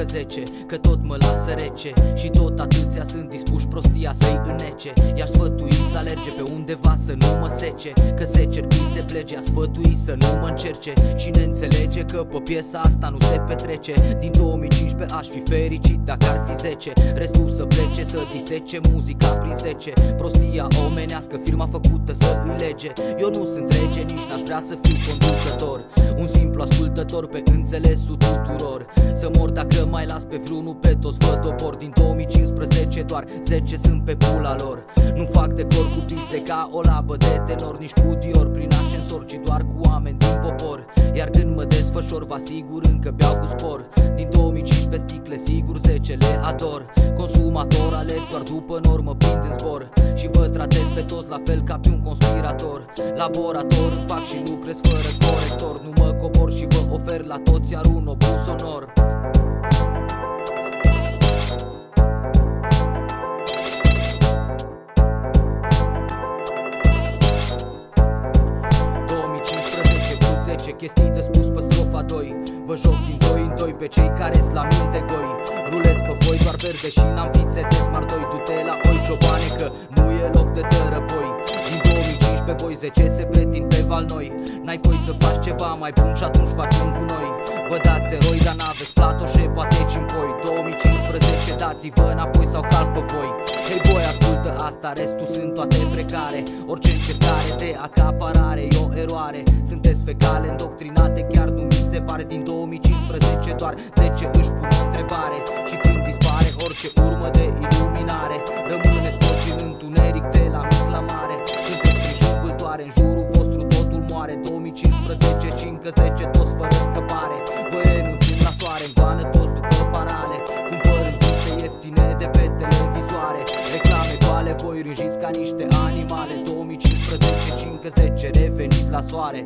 10, că tot mă lasă rece și tot atâția sunt dispuși prostia să-i înnece. I-aș sfătui să alerge pe undeva să nu mă sece, că se cer de plege. A sfătui să nu mă încerce. Cine înțelege că pe piesa asta nu se petrece. Din 2015 aș fi fericit dacă ar fi 10. Restul să plece, să disece muzica prin 10. Prostia omenească, firma făcută să îi lege. Eu nu sunt rege, nici n-aș vrea să fiu conducător, un simplu ascultător pe înțelesul tuturor. Să mor dacă mai las pe vreunul, pe toți vă dobor. Din 2015 doar 10 sunt pe pula lor. Nu fac decor cu piste ca o labă de tenor, nici cu Dior prin ascensor, ci doar cu oameni din popor. Iar când mă desfășor, vă asigur încă beau cu spor. Din 2015 sticle, sigur 10 le ador. Consumator, alerg doar după normă, prind în zbor și vă tratez pe toți la fel ca pe un conspirator. Laborator îmi fac și lucrez fără corector. Nu mă cobor și vă ofer la toți iar un obuz sonor. Chestii de spus pe strofa 2. Vă joc din 2 în 2 pe cei care-s la minte goi. Rulez pe voi doar verde și n-am fițe de smart 2. Du-te la oi ciobane că nu e loc de tărăboi. Din 2015 voi 10 se pretind pe val noi. N-ai coi să faci ceva mai bun și atunci facem cu noi. Vă dați eroi, dar n-aveți platoșe, poate cimpoi. 2015 dați-vă înapoi sau cal pe voi. Hei boi, ascultă asta, restul sunt toate precare. Orice încercare de acaparare e o eroare. Sunteți fecale, îndoctrinate, chiar nu mi se pare. Din 2015 doar 10 își pun întrebare. Și când dispare orice urmă de iluminare, rămâneți toți în întuneric de la mic la mare. Sunteți prin învâltoare, în jurul vostru totul moare. 2015 și încă 10 toți fără scăpare. Vă renunțim la soare, în goană toți după parale. Cumpărând vise ieftine de pe televizoare. Reclame goale, voi rânjiți ca niște animale. 2015 și încă 10 reveniți la soare.